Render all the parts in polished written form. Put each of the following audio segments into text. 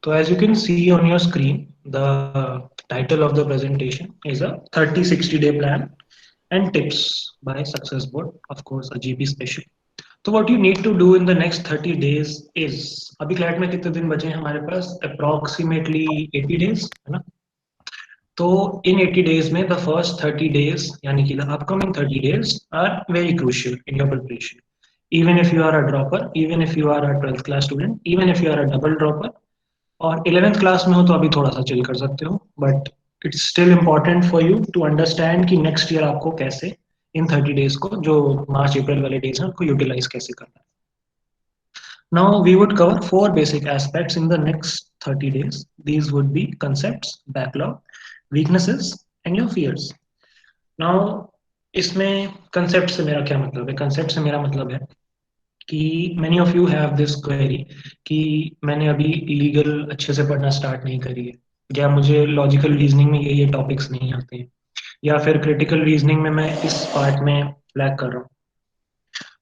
So as you can see on your screen, the title of the presentation is a 30-60 day plan and tips by Success Board, of course, a GP special. तो what you need to do in the next 30 days is, अभी CLAT में कितने दिन बचे हैं हमारे पास? Approximately 80 days, है ना? तो in 80 days में the first 30 days यानी कि the upcoming 30 days are very crucial in your preparation. Even if you are a dropper, even if you are a 12th class student, even if you are a double dropper, और 11th class में हो तो अभी थोड़ा सा chill कर सकते हो, but it's still important for you to understand कि नेक्स्ट ईयर आपको कैसे इन 30 डेज को, जो मार्च अप्रैल वाले डेज हैं, उनको यूटिलाइज कैसे करना है. Now we would cover four basic aspects in the next 30 days. These would be concepts, backlog, weaknesses and your fears. Now इसमें कंसेप्ट से मेरा क्या मतलब है? कंसेप्ट से मेरा मतलब है कि many of you have this query कि मैंने अभी लीगल अच्छे से पढ़ना स्टार्ट नहीं करी है, या मुझे लॉजिकल रीजनिंग में ये टॉपिक्स नहीं आते हैं, या फिर क्रिटिकल रीजनिंग में मैं इस पार्ट में लैग कर रहा हूँ.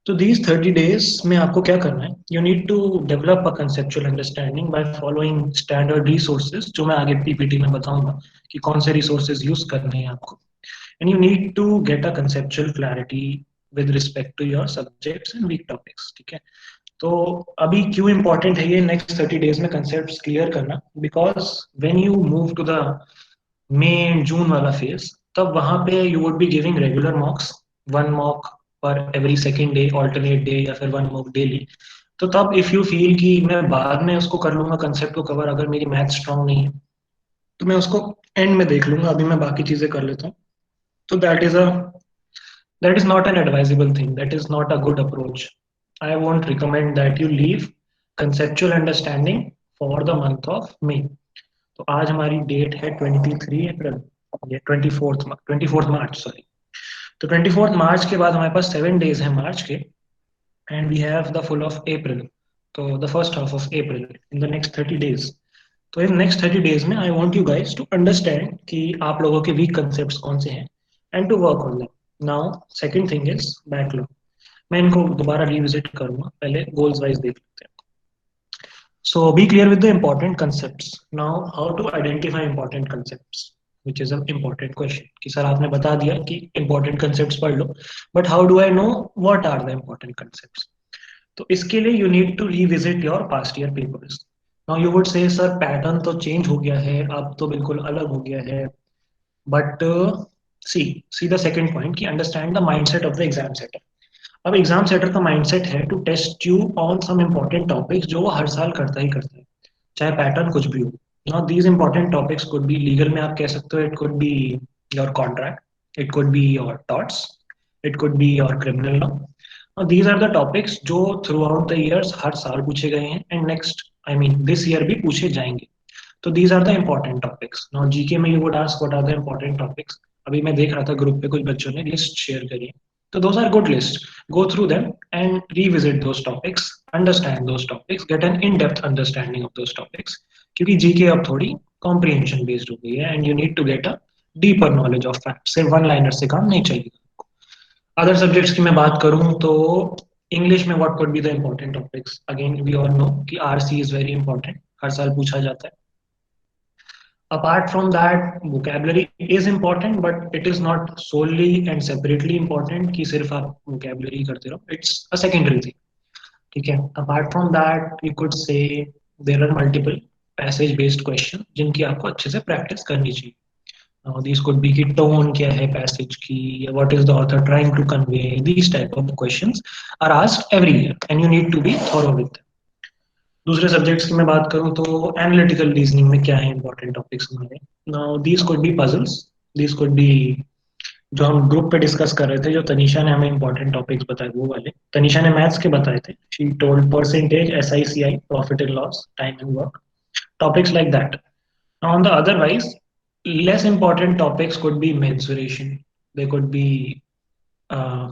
तो दीज 30 डेज में आपको क्या करना है? You need to develop a conceptual understanding by following standard resources, जो मैं आगे पीपीटी में बताऊंगा कि कौन से रिसोर्सेज यूज करने हैं आपको. And you need to get a conceptual clarity with respect to your subjects and weak topics. ठीक है? तो अभी क्यों इंपॉर्टेंट है ये नेक्स्ट 30 डेज में कंसेप्ट क्लियर करना? Because when you move to the May June वाला फेज, तब वहां पे you would be giving regular mocks, one mock per every second day, alternate day, या फिर वन मॉक डेली. तो तब इफ यू फील कि मैं बाद में उसको कर लूंगा कंसेप्ट को कवर, अगर मेरी मैथ स्ट्रांग नहीं है तो मैं उसको एंड में देख लूंगा, अभी मैं बाकी चीजें कर लेता हूँ. तो that is not an advisable thing. That is not a good approach. I won't recommend that you leave conceptual understanding for the month of May. तो आज हमारी डेट है 23 अप्रैल, ये 24th मार्च, सॉरी. तो 24th मार्च के बाद हमारे पास 7 days है मार्च के, and we have the full of April. तो the first half of April in the next 30 days. तो इन नेक्स्ट 30 days में I want you guys to understand कि आप लोगों के वीक कंसेप्ट कौन से हैं, and to work on them. Now second thing is backlog. मैं इनको दोबारा रिविजिट करूंगा, पहले गोल्स वाइज देख लेते हैं. So be clear with the important concepts. Now how to identify important concepts, which is an important question. कि sir आपने बता दिया कि इंपॉर्टेंट कंसेप्ट्स पढ़ लो, but how do I know what are the important concepts? तो इसके लिए you need to revisit your past year papers. Now you would say sir pattern तो चेंज हो गया है, अब तो बिल्कुल अलग हो गया है, but see the second point कि understand the mindset of the exam setter. अब एग्जाम सेटर का माइंडसेट है to test you on some important topics, जो वो हर साल करता ही करता है, चाहे पैटर्न कुछ भी हो. Now these important topics could be legal में, आप कह सकते हो it could be your contract, it could be your torts, it could be your criminal law. और दीज आर द टॉपिक्स जो थ्रू आउट द ईयर्स हर साल पूछे गए हैं, and next I mean this year भी पूछे जाएंगे. तो these are the important topics. Now GK में you would ask what are the important topics. अभी मैं देख रहा था ग्रुप पे कुछ बच्चों ने लिस्ट शेयर करी है. तो those are good lists. Go through them and revisit those topics, understand those topics, get an in-depth understanding of those topics. क्योंकि जीके अब थोड़ी comprehension based हो गई है, and you need to get a deeper knowledge of facts. सिर्फ one liner से काम नहीं चाहिए. अदर सब्जेक्ट्स की मैं बात करूं तो इंग्लिश में what could be the important topics? Again, we all know कि आरसी is very important, हर साल पूछा जाता है. Apart from that, vocabulary is important, but it is not solely and separately important कि सिर्फ आप vocabulary करते रहो. It's a secondary thing. ठीक है? Apart from that, you could say there are multiple passage based questions जिनकी आपको अच्छे से practice करनी चाहिए. Now, these could be कि tone क्या है passage की, what is the author trying to convey. These type of questions are asked every year, and you need to be thorough with them. दूसरे सब्जेक्ट्स की मैं बात करूं तो एनालिटिकल रीजनिंग में क्या है इंपॉर्टेंट टॉपिक्स हमारे. Now these could be puzzles, these could be, जो हम ग्रुप पे डिस्कस कर रहे थे, जो तनीषा ने हमें इंपॉर्टेंट टॉपिक्स बताए वो वाले. तनीषा ने मैथ्स के बताए थे. She told percentage, SICI, profit and loss, time and work, topics like that. On the otherwise less important topics could be mensuration, they could be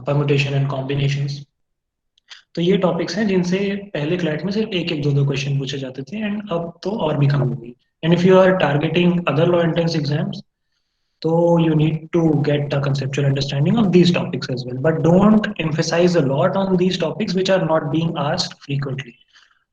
permutation and combinations. तो ये topics हैं जिनसे पहले क्लैट में सिर्फ एक एक दो दो क्वेश्चन पूछे जाते थे, एंड अब तो और भी कम हो गई. And if you are targeting other law entrance exams, तो you need to get a conceptual understanding of these topics as well, but don't emphasize a lot on these topics which are not being asked frequently.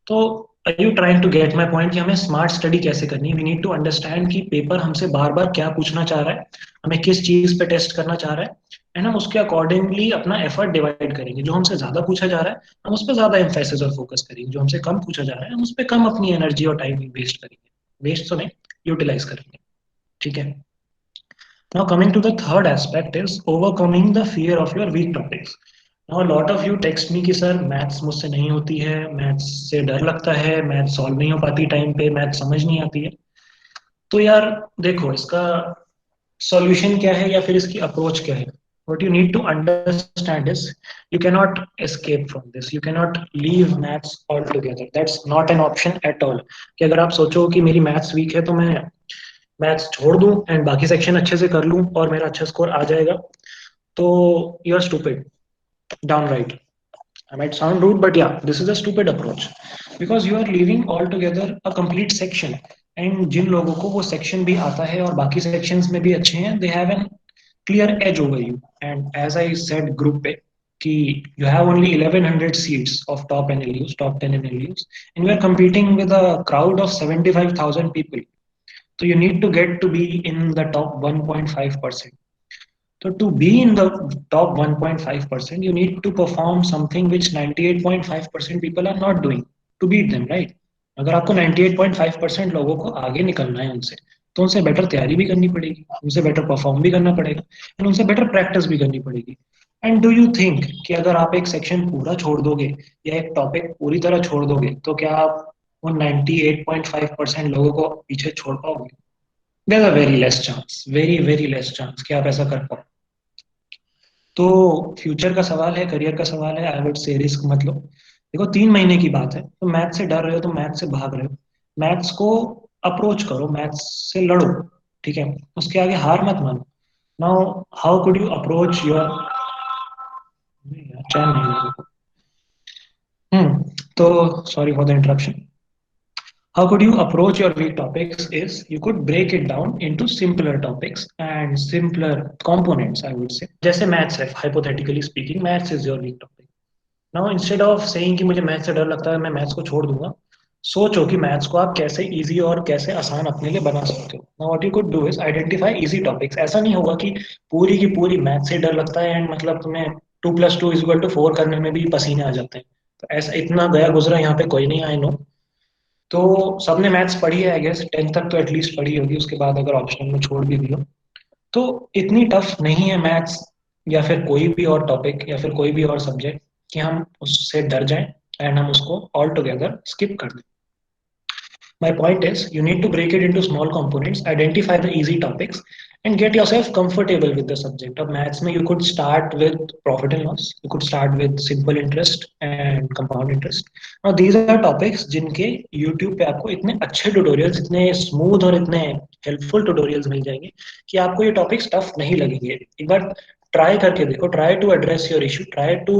तो are you trying to get my point कि हमें smart study कैसे करनी है? We need to understand कि paper हमसे बार बार क्या पूछना चाह रहा है, हमें किस चीज पे टेस्ट करना चाह रहा है, एंड हम उसके अकॉर्डिंगली अपना एफर्ट डिवाइड करेंगे। जो हमसे ज्यादा पूछा जा रहा है हम उस पर ज्यादा एम्फेसिस और फोकस करेंगे, जो हमसे कम पूछा जा रहा है हम उस पर कम अपनी एनर्जी और टाइम वेस्ट करेंगे। वेस्ट तो नहीं, यूटिलाइज करेंगे। ठीक है। Now coming to the third aspect is overcoming the fear of your weak topics. Now a lot of you text me कि सर मैथ्स मुझसे नहीं होती है, मैथ्स से डर लगता है, मैथ्स सॉल्व नहीं हो पाती टाइम पे, मैथ्स समझ नहीं आती है। तो यार देखो, इसका सॉल्यूशन क्या है या फिर इसकी अप्रोच क्या है? What you need to understand is you cannot escape from this. You cannot leave maths altogether. That's not an option at all. कि अगर आप सोचो कि मेरी मैथ्स वीक है तो मैं मैथ्स छोड़ दूं एंड बाकी सेक्शन अच्छे से कर लूं और मेरा अच्छा स्कोर आ जाएगा, तो you are stupid, downright. I might sound rude, but yeah, this is a stupid approach because you are leaving altogether a complete section. And जिन लोगों को वो सेक्शन भी आता है और बाकी सेक्शंस में भी अच्छे हैं, they have an clear edge over you. And as I said group पे कि you have only 1100 seats of top NLUs, top 10 NLUs, and you are competing with a crowd of 75,000 people. So you need to get to be in the top 1.5%. So to be in the top 1.5%, you need to perform something which 98.5% people are not doing to beat them, right? अगर आपको 98.5% लोगों को आगे निकलना है उनसे, तो उनसे बेटर तैयारी भी करनी पड़ेगी, उनसे बेटर परफॉर्म भी करना पड़ेगा, एंड उनसे बेटर प्रैक्टिस भी करनी पड़ेगी। एंड डू यू थिंक कि अगर आप एक सेक्शन पूरा छोड़ दोगे या एक टॉपिक पूरी तरह छोड़ दोगे तो क्या आप वो 98.5% लोगों को पीछे छोड़ पाओगे? There a very less chance, very very less chance कि आप ऐसा कर पाओ। तो फ्यूचर का सवाल है, करियर का सवाल है, आई वुड से रिस्क मत लो। देखो 3 महीने की बात है, तो मैथ से डर रहे हो तो मैथ से भाग रहे हो, मैथ्स को अप्रोच करो, मैथ्स से लड़ो। ठीक है, उसके आगे हार मत मानो। Now how could you approach your, चैन नहीं मेरे को। तो sorry for the interruption. How could you approach your weak topics is you could break it down into simpler topics and simpler components, I would say. जैसे maths है, hypothetically speaking, maths is your weak topic. Now instead of saying कि मुझे maths से डर लगता है मैं maths को छोड़ दूंगा, सोचो कि मैथ्स को आप कैसे इजी और कैसे आसान अपने लिए बना सकते हो। Now what you could do is identify easy topics. ऐसा नहीं होगा कि पूरी की पूरी मैथ्स से डर लगता है एंड मतलब तुम्हें 2+2=4 करने में भी पसीने आ जाते हैं। तो ऐसा इतना गया गुजरा यहाँ पे कोई नहीं, आई नो। तो सबने मैथ्स पढ़ी है आई गेस, 10th तक तो एटलीस्ट पढ़ी होगी, उसके बाद अगर ऑप्शनल में छोड़ भी दियो तो इतनी टफ नहीं है मैथ्स या फिर कोई भी और टॉपिक या फिर कोई भी और सब्जेक्ट कि हम उससे डर जाएं एंड हम उसको ऑल टुगेदर स्किप कर दें। My point is, you need to break it into small components, identify the easy topics, and get yourself comfortable with the subject. Of maths में you could start with profit and loss, you could start with simple interest and compound interest. Now these are topics जिनके YouTube पे आपको इतने अच्छे tutorials, इतने smooth और इतने helpful tutorials मिल जाएंगे कि आपको ये topics tough नहीं लगेंगे। एक बार try करके देखो, try to address your issue, try to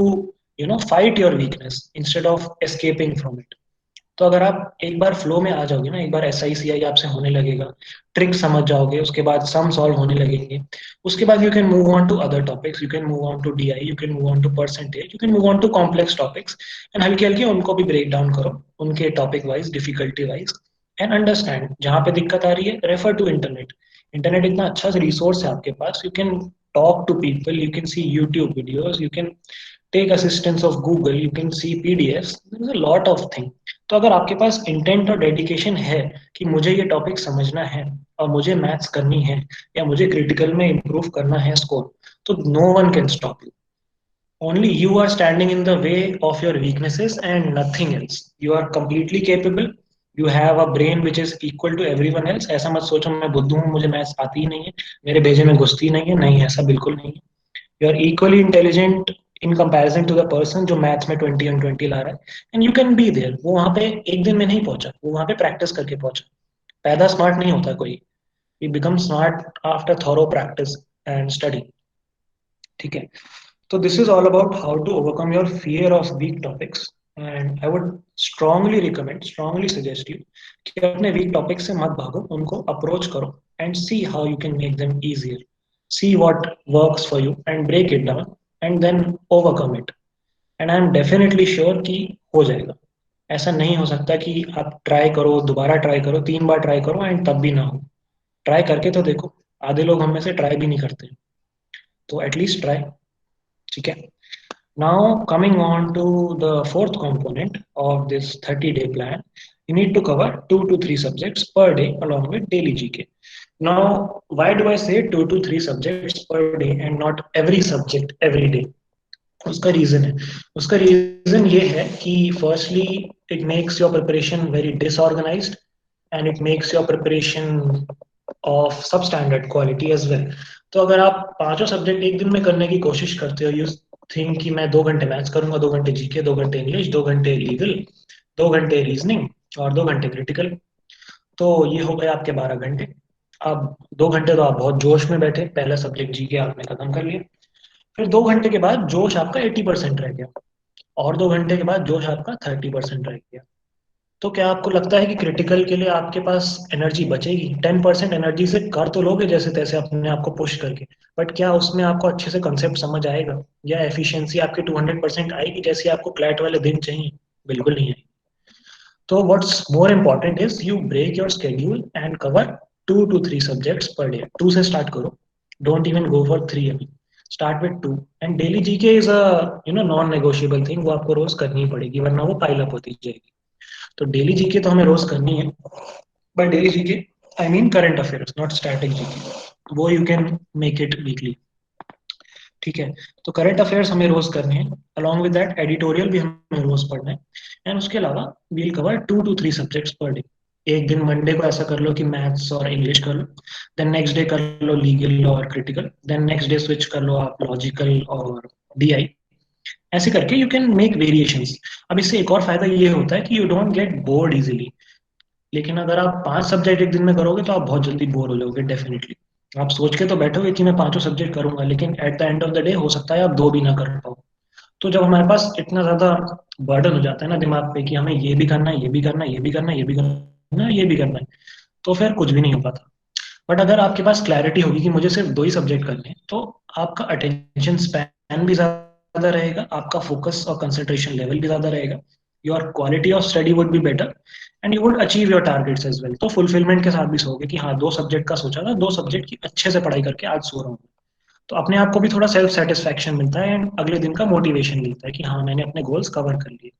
fight your weakness instead of escaping from it. तो अगर आप एक बार फ्लो में आ जाओगे ना, एक बार एस आई सी आई आपसे होने लगेगा, ट्रिक समझ जाओगे, उसके बाद सम सॉल्व होने लगेंगे, उसके बाद you can move on to other topics, you can move on to DI, you can move on to percentage, you can move on to complex topics and हल्के हल्के उनको भी ब्रेक डाउन करो, उनके topic wise, difficulty wise, and understand जहाँ पे दिक्कत आ रही है रेफर टू इंटरनेट। इंटरनेट इतना अच्छा रिसोर्स है आपके पास, you can talk to people, you can see YouTube videos, you can take assistance of Google, you can see PDFs, there is a lot of thing। तो अगर आपके पास intent और dedication है कि मुझे ये टॉपिक समझना है और मुझे मैथ्स करनी है या मुझे क्रिटिकल में इम्प्रूव करना है स्कोर, तो no one can stop you. Only you are standing in the way of your weaknesses and nothing else. You are completely capable, you have a brain which is equal to everyone else. ऐसा मत सोचो मैं बुद्धू हूँ, मुझे maths आती ही नहीं है, मेरे भेजे में घुसती नहीं है, नहीं ऐसा बिल्कुल नहीं है। You are equally intelligent in comparison to the person जो मैथ्स में 20 on 20 ला रहा है, and you can be there. वो वहां पे एक दिन में नहीं पहुंचा, वो वहां पे प्रैक्टिस करके पहुंचा। पैदा स्मार्ट नहीं होता कोई, we become smart after thorough practice and study. ठीक है, तो this is all about how to overcome your fear of weak topics, and I would strongly recommend, strongly suggest you कि अपने वीक टॉपिक से मत भागो, उनको अप्रोच करो and see how you can make them easier, see what works for you and break it down and then overcome it, and I am definitely sure कि हो जाएगा। ऐसा नहीं हो सकता कि आप ट्राई करो, दोबारा ट्राई करो, 3 बार ट्राई करो एंड तब भी ना हो। ट्राई करके तो देखो। आधे लोग हम में से ट्राई भी नहीं करते, तो एटलीस्ट ट्राई। ठीक है। Now, coming on to the fourth component of this 30-day plan, you need to cover 2 to 3 subjects per day along with daily GK. Now, why do I say 2 to 3 subjects per day and not every subject every day? उसका reason है, उसका reason ये है कि firstly it makes your preparation very disorganised and it makes your preparation of सब standard quality as well. तो अगर आप पांचों सब्जेक्ट एक दिन में करने की कोशिश करते हो, यू थिंक कि मैं 2 घंटे मैथ्स करूंगा, 2 घंटे जीके, 2 घंटे इंग्लिश, 2 घंटे लीगल, 2 घंटे रीजनिंग और 2 घंटे क्रिटिकल, तो ये हो गए आपके 12 घंटे। अब 2 घंटे तो आप बहुत जोश में बैठे, पहला सब्जेक्ट जीके आपने खत्म कर लिया, फिर 2 घंटे के बाद जोश आपका 80% रह गया, और 2 घंटे के बाद जोश आपका 30% रह गया। तो क्या आपको लगता है कि क्रिटिकल के लिए आपके पास एनर्जी बचेगी? 10% एनर्जी से कर तो लोगे जैसे तैसे अपने आप को पुश करके, बट क्या उसमें आपको अच्छे से कंसेप्ट समझ आएगा, या एफिशिएंसी आपकी 200% आएगी जैसी आपको क्लैट वाले दिन चाहिए? बिल्कुल नहीं आएगी। तो what's more important is you break your schedule and cover 2 to 3 subjects per day। 2 से स्टार्ट करो, डोंट इवन गो फॉर 3 अभी, start with 2। And daily GK is a non negotiable thing, वो आपको रोज करनी ही पड़ेगी वरना वो पाइल अप होती जाएगी। तो डेली जीके तो हमें रोज करनी है। By daily GK I mean current affairs, not static GK, वो you can make it weekly. ठीक है। तो करंट अफेयर्स हमें रोज करने हैं, अलॉन्ग विद दैट एडिटोरियल भी हमें रोज पढ़ना है। एंड उसके अलावा we'll cover 2 to 3 subjects per day. एक दिन मंडे को ऐसा कर लो कि मैथ्स और इंग्लिश कर लो, देन नेक्स्ट डे कर लो लीगल और critical, then next day switch कर लो आप लॉजिकल और डीआई। ऐसे करके यू कैन मेक वेरिएशंस। अब इससे एक और फायदा ये होता है कि you don't get bored easily. लेकिन अगर आप 5 सब्जेक्ट एक दिन में करोगे तो आप बहुत जल्दी बोर हो जाओगे डेफिनेटली। आप सोच के तो बैठोगे कि मैं पांचों सब्जेक्ट करूंगा, लेकिन at the end of the day हो सकता है आप 2 भी ना कर पाओ। तो जब हमारे पास इतना ज्यादा बर्डन हो जाता है ना दिमाग पे कि हमें ये भी करना है, ये भी करना है, ये भी करना है, ये भी करना है, ये भी करना है, तो फिर कुछ भी नहीं हो पाता। बट अगर आपके पास क्लैरिटी होगी कि मुझे सिर्फ 2 ही सब्जेक्ट करने हैं, तो आपका अटेंशन स्पैन भी ज्यादा रहेगा, आपका फोकस और कंसंट्रेशन लेवल भी ज्यादा रहेगा, your quality of study would be better and you would achieve your targets as well. तो फुलफिलमेंट के साथ भी सोओगे कि हाँ 2 सब्जेक्ट का सोचा था, 2 सब्जेक्ट की अच्छे से पढ़ाई करके आज सो रहा हूँ। तो अपने आप को भी थोड़ा सेल्फ सेटिस्फैक्शन मिलता है एंड अगले दिन का मोटिवेशन मिलता है कि हाँ मैंने अपने गोल्स कवर कर लिए।